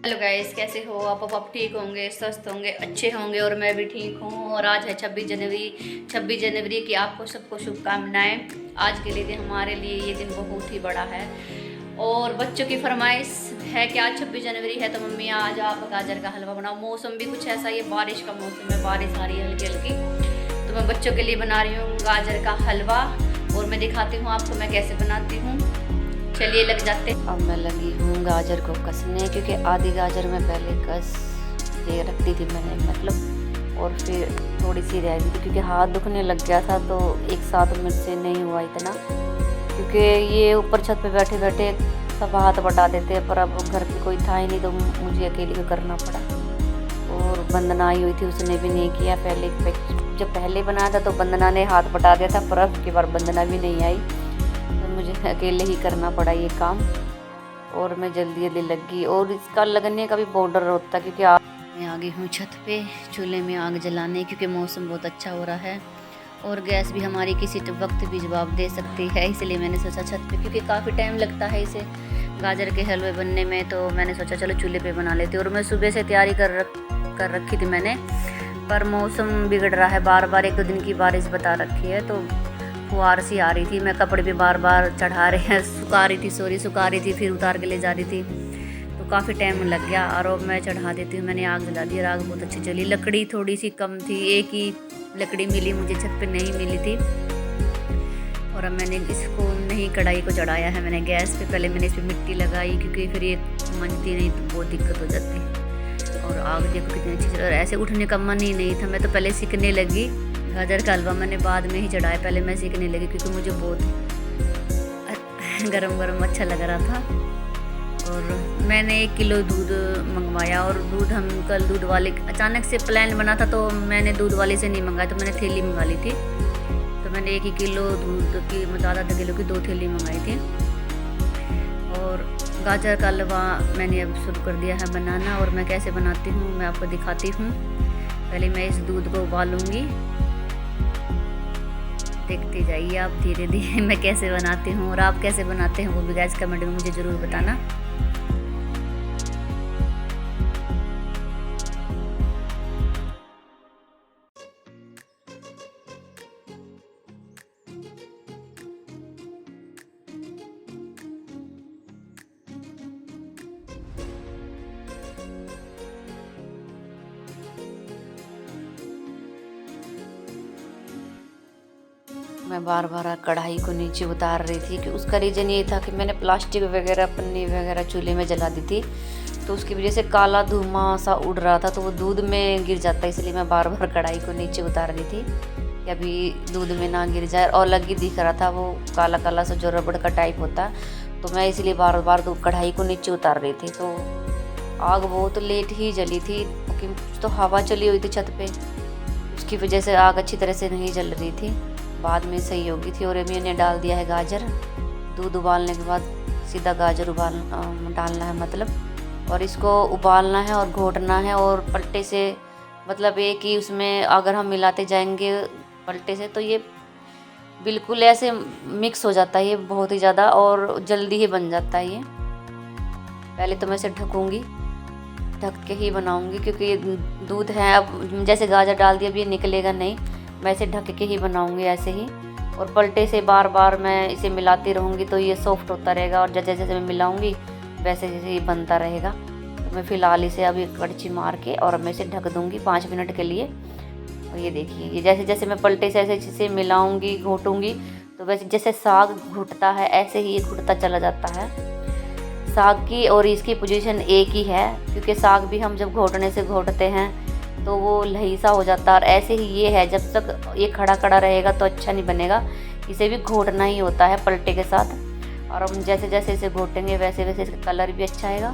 Hello guys, कैसे हो आप ठीक होंगे, स्वस्थ होंगे, अच्छे होंगे। और मैं भी ठीक हूँ। और आज है 26 जनवरी की आपको सबको शुभकामनाएं। आज के लिए हमारे लिए ये दिन बहुत ही बड़ा है। और बच्चों की फरमाइश है कि आज 26 जनवरी है तो मम्मी आज आप गाजर का हलवा बनाओ। मौसम भी कुछ ऐसा ही है, बारिश का मौसम है, बारिश आ रही है हल्की हल्की। तो मैं बच्चों के लिए बना रही हूँ गाजर का हलवा और मैं दिखाती हूँ आपको मैं कैसे बनाती हूँ। चलिए लग जाते हैं। अब मैं लगी हूँ गाजर को कसने, क्योंकि आधी गाजर मैं पहले कस के रखती थी मैंने, मतलब, और फिर थोड़ी सी रह गई थी क्योंकि हाथ दुखने लग गया था। तो एक साथ मुझसे नहीं हुआ इतना, क्योंकि ये ऊपर छत पे बैठे बैठे सब हाथ बटा देते हैं। पर अब घर पे कोई था ही नहीं तो मुझे अकेले को करना पड़ा। और वंदना आई हुई थी, उसने भी नहीं किया। जब पहले बनाया था तो वंदना ने हाथ बटा दिया था, पर अब की बार वंदना भी नहीं आई तो मुझे अकेले ही करना पड़ा ये काम। और मैं जल्दी जल्दी लग गई। और इसका लगने का भी बॉर्डर होता, क्योंकि मैं आ गई हूँ छत पे चूल्हे में आग जलाने, क्योंकि मौसम बहुत अच्छा हो रहा है और गैस भी हमारी किसी वक्त भी जवाब दे सकती है। इसलिए मैंने सोचा छत पे, क्योंकि काफ़ी टाइम लगता है इसे गाजर के हलवे बनने में, तो मैंने सोचा चलो चूल्हे पे बना लेती। और मैं सुबह से तैयारी कर रखी थी मैंने, पर मौसम बिगड़ रहा है, बार बार 1-2 दिन की बारिश बता रखी है। तो फुहार सी आ रही थी, मैं कपड़े भी बार बार सुखा रही थी, फिर उतार के ले जा रही थी, तो काफ़ी टाइम लग गया। और अब मैं चढ़ा देती हूँ। मैंने आग जला दी और आग बहुत अच्छी जली। लकड़ी थोड़ी सी कम थी, एक ही लकड़ी मिली मुझे, छत पे नहीं मिली थी। और अब मैंने इसको नहीं, कढ़ाई को चढ़ाया है मैंने गैस पे। पहले मैंने इस पर मिट्टी लगाई, क्योंकि फिर ये मंजती नहीं तो बहुत दिक्कत हो जाती। और आग देखो कितनी अच्छी, और ऐसे उठने का मन ही नहीं था। मैं तो पहले सीखने लगी। गाजर का हलवा मैंने बाद में ही चढ़ाया, पहले मैं सीखने लगी क्योंकि मुझे बहुत गरम गरम अच्छा लग रहा था। और मैंने 1 किलो दूध मंगवाया। और दूध हम कल दूध वाले, अचानक से प्लान बना था तो मैंने दूध वाले से नहीं मंगाया, तो मैंने थैली मंगा ली थी। तो मैंने 1 किलो दूध की, मतलब आधा किलो की 2 थैली मंगाई थी। और गाजर का हलवा मैंने अब शुरू कर दिया है बनाना। और मैं कैसे बनाती हूँ मैं आपको दिखाती हूँ। पहले मैं इस दूध को उबालूँगी, देखते जाइए आप धीरे धीरे मैं कैसे बनाती हूँ। और आप कैसे बनाते हैं वो भी गाइस कमेंट में मुझे ज़रूर बताना। मैं बार बार कढ़ाई को नीचे उतार रही थी, कि उसका रीज़न ये था कि मैंने प्लास्टिक वगैरह, पन्नी वगैरह चूल्हे में जला दी थी, तो उसकी वजह से काला धुआं सा उड़ रहा था, तो वो दूध में गिर जाता। इसलिए मैं बार बार कढ़ाई को नीचे उतार रही थी कि अभी दूध में ना गिर जाए। और अलग ही दिख रहा था वो काला काला सा, जो रबड़ का टाइप होता, तो मैं इसलिए बार बार कढ़ाई को नीचे उतार रही थी। तो आग बहुत लेट ही जली थी, क्योंकि कुछ तो हवा चली हुई थी छत पे, उसकी वजह से आग अच्छी तरह से नहीं जल रही थी। बाद में सही होगी थी। और मैंने डाल दिया है गाजर। दूध उबालने के बाद सीधा गाजर डालना है, मतलब, और इसको उबालना है और घोटना है। और पलटे से, मतलब एक ही उसमें अगर हम मिलाते जाएंगे पलटे से, तो ये बिल्कुल ऐसे मिक्स हो जाता है ये बहुत ही ज़्यादा, और जल्दी ही बन जाता है ये। पहले तो मैं इसे ढकूँगी, ढक के ही बनाऊँगी, क्योंकि ये दूध है। अब जैसे गाजर डाल दिया, अब ये निकलेगा नहीं, मैं इसे ढक के ही बनाऊंगी ऐसे ही। और पलटे से बार बार मैं इसे मिलाती रहूँगी, तो ये सॉफ्ट होता रहेगा। और जैसे जैसे मैं मिलाऊंगी वैसे जैसे ये बनता रहेगा। तो मैं फ़िलहाल इसे अभी कड़छी मार के और मैं इसे ढक दूँगी 5 मिनट के लिए। और ये देखिए, ये जैसे जैसे मैं पलटे से ऐसे इसे मिलाऊँगी, घोटूँगी, तो वैसे जैसे साग घुटता है ऐसे ही ये घुटता चला जाता है साग की। और इसकी पोजीशन एक ही है, क्योंकि साग भी हम जब घोटने से घोटते हैं तो वो लहीसा हो जाता है। और ऐसे ही ये है, जब तक ये खड़ा खड़ा रहेगा तो अच्छा नहीं बनेगा, इसे भी घोटना ही होता है पलटे के साथ। और हम जैसे जैसे इसे घोटेंगे वैसे वैसे इसका कलर भी अच्छा आएगा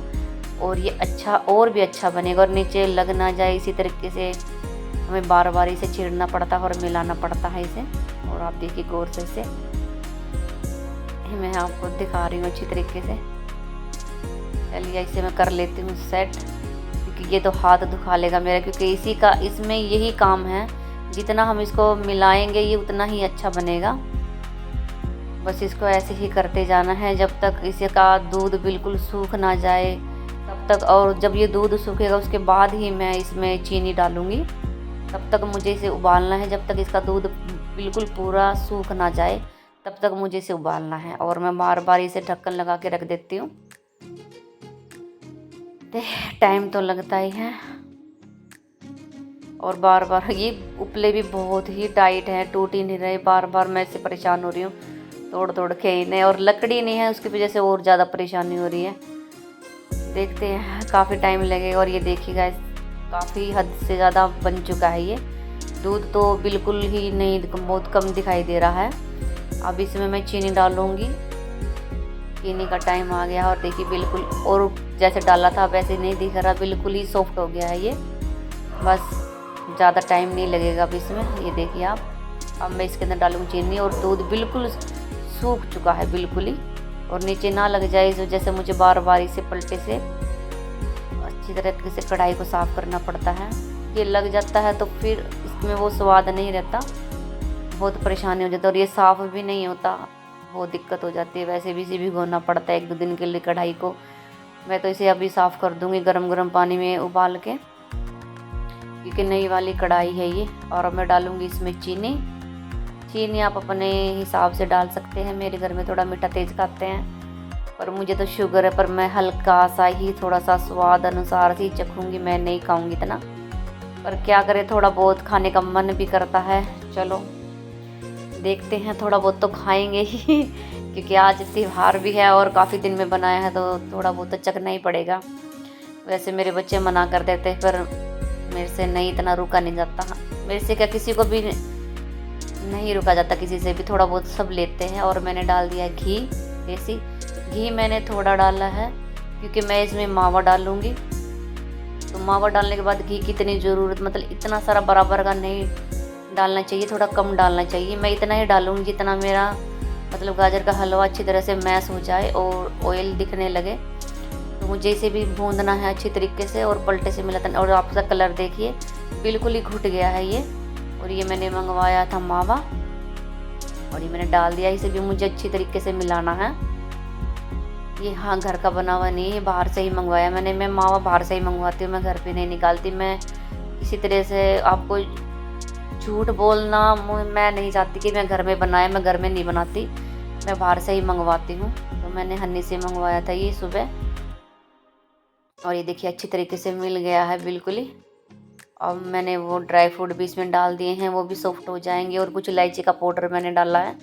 और ये अच्छा और भी अच्छा बनेगा। और नीचे लग ना जाए, इसी तरीके से हमें बार बार इसे छीड़ना पड़ता है और मिलाना पड़ता है इसे। और आप देखिए गौर से इसे मैं आपको दिखा रही हूँ अच्छी तरीके से। चलिए इसे मैं कर लेती हूँ सेट, क्योंकि ये तो हाथ दुखा लेगा मेरा, क्योंकि इसमें यही काम है, जितना हम इसको मिलाएंगे ये उतना ही अच्छा बनेगा। बस इसको ऐसे ही करते जाना है जब तक इसका दूध बिल्कुल सूख ना जाए, तब तब तक, और जब ये दूध सूखेगा उसके बाद ही मैं इसमें चीनी डालूँगी। तब तक मुझे इसे उबालना है, जब तक इसका दूध बिल्कुल पूरा सूख ना जाए तब तक मुझे इसे उबालना है। और मैं बार बार इसे ढक्कन लगा के रख देती हूँ। टाइम तो लगता ही है, और बार बार ये उपले भी बहुत ही टाइट है, टूट ही नहीं रहे। बार बार मैं इससे परेशान हो रही हूँ तोड़ तोड़ के इन्हें, और लकड़ी नहीं है उसकी वजह से और ज़्यादा परेशानी हो रही है। देखते हैं, काफ़ी टाइम लगेगा। और ये देखिएगा काफ़ी हद से ज़्यादा बन चुका है ये दूध, तो बिल्कुल ही नहीं, बहुत कम दिखाई दे रहा है। अब इसमें मैं चीनी डालूँगी। चीनी का टाइम आ गया, और देखिए बिल्कुल, और जैसे डाला था वैसे नहीं दिख रहा, बिल्कुल ही सॉफ्ट हो गया है ये। बस ज़्यादा टाइम नहीं लगेगा अब इसमें। ये देखिए आप, अब मैं इसके अंदर डालूँगी चीनी, और दूध बिल्कुल सूख चुका है बिल्कुल ही, और नीचे ना लग जाए इस वजह से मुझे बार बार इसे पलटे से अच्छी तरीके से कढ़ाई को साफ़ करना पड़ता है। ये लग जाता है तो फिर इसमें वो स्वाद नहीं रहता, बहुत परेशानी हो जाती है, और ये साफ़ भी नहीं होता, बहुत दिक्कत हो जाती है। वैसे भी इसे भिगोना पड़ता है 1-2 दिन के लिए कढ़ाई को। मैं तो इसे अभी साफ़ कर दूँगी गरम गरम पानी में उबाल के, क्योंकि नई वाली कढ़ाई है ये। और अब मैं डालूँगी इसमें चीनी। चीनी आप अपने हिसाब से डाल सकते हैं। मेरे घर में थोड़ा मीठा तेज़ खाते हैं, पर मुझे तो शुगर है, पर मैं हल्का सा ही, थोड़ा सा स्वाद अनुसार ही चखूँगी, मैं नहीं खाऊँगी इतना। पर क्या करें, थोड़ा बहुत खाने का मन भी करता है। चलो देखते हैं, थोड़ा बहुत तो खाएंगे ही क्योंकि आज त्यौहार भी है और काफ़ी दिन में बनाया है, तो थोड़ा बहुत तो चखना ही पड़ेगा। वैसे मेरे बच्चे मना कर देते हैं, पर मेरे से नहीं, इतना रुका नहीं जाता। मेरे से क्या, किसी को भी नहीं रुका जाता, किसी से भी थोड़ा बहुत सब लेते हैं। और मैंने डाल दिया घी, देसी घी मैंने थोड़ा डाला है क्योंकि मैं इसमें मावा डालूँगी। तो मावा डालने के बाद घी की इतनी ज़रूरत, मतलब इतना सारा बराबर का नहीं डालना चाहिए, थोड़ा कम डालना चाहिए। मैं इतना ही डालूँगी जितना मेरा मतलब गाजर का हलवा अच्छी तरह से मैश हो जाए और ऑयल दिखने लगे। तो मुझे इसे भी भूनना है अच्छी तरीके से, और पलटे से मिलाता। और आप इसका कलर देखिए बिल्कुल ही घुट गया है ये। और ये मैंने मंगवाया था मावा, और ये मैंने डाल दिया। इसे भी मुझे अच्छी तरीके से मिलाना है। ये हाँ घर का बना हुआ नहीं है, बाहर से ही मंगवाया मैंने। मैं मावा बाहर से ही मंगवाती हूँ, मैं घर पे नहीं निकालती। मैं इसी तरह से आपको झूठ बोलना मैं नहीं चाहती कि मैं घर में बनाया, मैं घर में नहीं बनाती, मैं बाहर से ही मंगवाती हूँ। तो मैंने हन्नी से मंगवाया था ये सुबह, और ये देखिए अच्छी तरीके से मिल गया है बिल्कुल ही। अब मैंने वो ड्राई फ्रूट भी इसमें डाल दिए हैं, वो भी सॉफ्ट हो जाएंगे। और कुछ इलायची का पाउडर मैंने डाला है।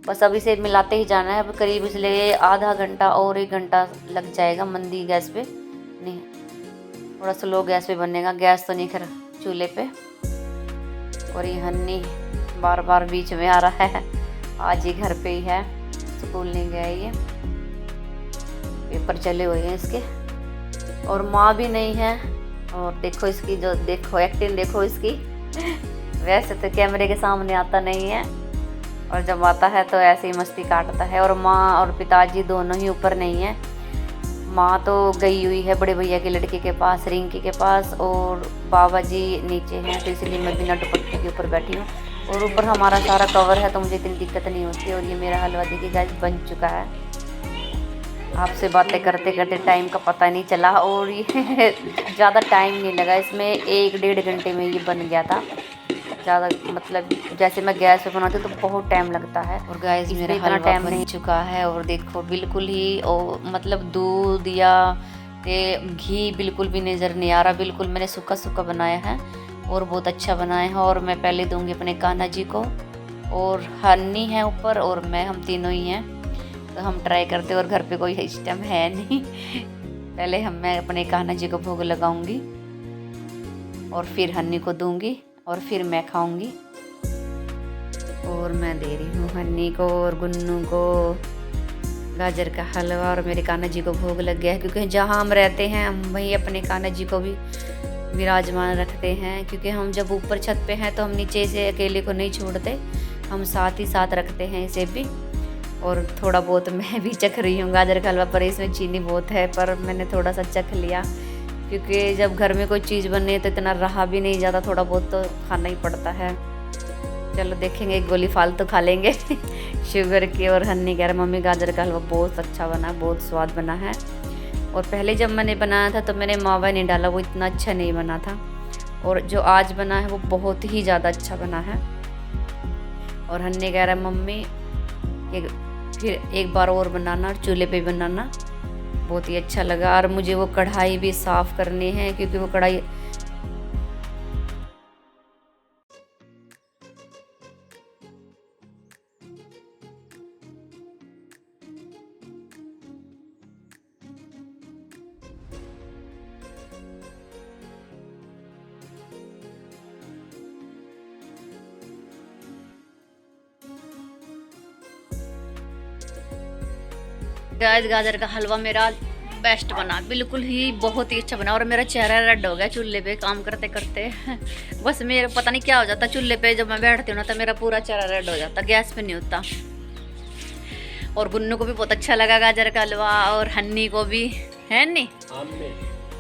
बस अब इसे मिलाते ही जाना है। अब करीब इसलिए आधा घंटा और 1 घंटा लग जाएगा मंदी गैस पे, नहीं थोड़ा स्लो गैस पे बनेगा, गैस तो नहीं खैर चूल्हे पे। और ये हन्नी बार बार बीच में आ रहा है, आज ही घर पे ही है, स्कूल नहीं गया ये, पेपर चले हुए हैं इसके। और माँ भी नहीं है, और देखो इसकी जो, देखो एक्टिंग देखो इसकी। वैसे तो कैमरे के सामने आता नहीं है, और जब आता है तो ऐसे ही मस्ती काटता है। और माँ और पिताजी दोनों ही ऊपर नहीं है। माँ तो गई हुई है बड़े भैया के लड़के के पास, रिंकी के पास, और बाबा जी नीचे हैं, तो इसलिए मैं बिना दुपट्टे के ऊपर बैठी हूँ। और ऊपर हमारा सारा कवर है, तो मुझे इतनी दिक्कत नहीं होती। और ये मेरा हलवा देखिए गाइस बन चुका है। आपसे बातें करते करते टाइम का पता नहीं चला, और ये ज़्यादा टाइम नहीं लगा इसमें, 1-1.5 घंटे में ये बन गया था। ज़्यादा मतलब जैसे मैं गैस पे बनाती हूँ तो बहुत टाइम लगता है। और गैस मेरा इतना टाइम बन चुका है, और देखो बिल्कुल ही मतलब दूध या घी बिल्कुल भी नज़र नहीं आ रहा। बिल्कुल मैंने सूखा सूखा बनाया है, और बहुत अच्छा बनाया है। और मैं पहले दूँगी अपने कान्हा जी को, और हन्नी है ऊपर, और हम तीनों ही हैं, तो हम ट्राई करते। और घर पे कोई सिस्टम है नहीं। पहले मैं अपने कान्हा जी को भोग लगाऊंगी, और फिर हन्नी को दूंगी, और फिर मैं खाऊंगी। और मैं दे रही हूँ हन्नी को और गुन्नू को गाजर का हलवा, और मेरे कान्हा जी को भोग लग गया है। क्योंकि जहाँ हम रहते हैं हम वहीं अपने कान्हा जी को भी विराजमान रखते हैं, क्योंकि हम जब ऊपर छत पे हैं तो हम नीचे से अकेले को नहीं छोड़ते, हम साथ ही साथ रखते हैं इसे भी। और थोड़ा बहुत मैं भी चख रही हूँ गाजर का हलवा, पर इसमें चीनी बहुत है, पर मैंने थोड़ा सा चख लिया, क्योंकि जब घर में कोई चीज़ बने तो इतना रहा भी नहीं जाता, थोड़ा बहुत तो खाना ही पड़ता है। चलो देखेंगे, एक गोली फालतू खा लेंगे शुगर की। और हन्नी कह रहा मम्मी गाजर का हलवा बहुत अच्छा बना, बहुत स्वाद बना है। और पहले जब मैंने बनाया था तो मैंने मावा नहीं डाला, वो इतना अच्छा नहीं बना था। और जो आज बना है वो बहुत ही ज़्यादा अच्छा बना है। और हन्ने कह रहा मम्मी कि फिर एक बार और बनाना और चूल्हे पे बनाना। बहुत ही अच्छा लगा। और मुझे वो कढ़ाई भी साफ़ करनी है क्योंकि वो कढ़ाई गाइस गाजर का हलवा मेरा बेस्ट बना, बिल्कुल ही बहुत ही अच्छा बना। और मेरा चेहरा रेड हो गया चूल्हे पे काम करते करते। बस मेरा पता नहीं क्या हो जाता चूल्हे पे, जब मैं बैठती हूँ ना तो मेरा पूरा चेहरा रेड हो जाता, गैस पे नहीं होता। और गुन्नू को भी बहुत अच्छा लगा गाजर का हलवा, और हन्नी को भी, है नी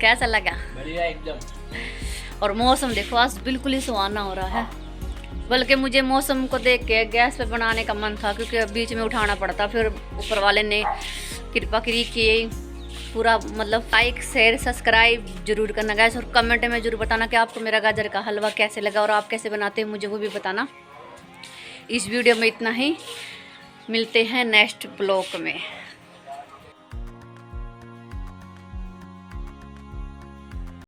कैसा लगा? बढ़िया एकदम। और मौसम देखो आज बिल्कुल ही सुहाना हो रहा है। बल्कि मुझे मौसम को देख के गैस पे बनाने का मन था, क्योंकि बीच में उठाना पड़ता। फिर ऊपर वाले ने कृपा करी कि पूरा मतलब लाइक शेयर सब्सक्राइब जरूर करना गाइस, और कमेंट में जरूर बताना कि आपको मेरा गाजर का हलवा कैसे लगा और आप कैसे बनाते हैं, मुझे वो भी बताना। इस वीडियो में इतना ही, मिलते हैं नेक्स्ट ब्लॉग में।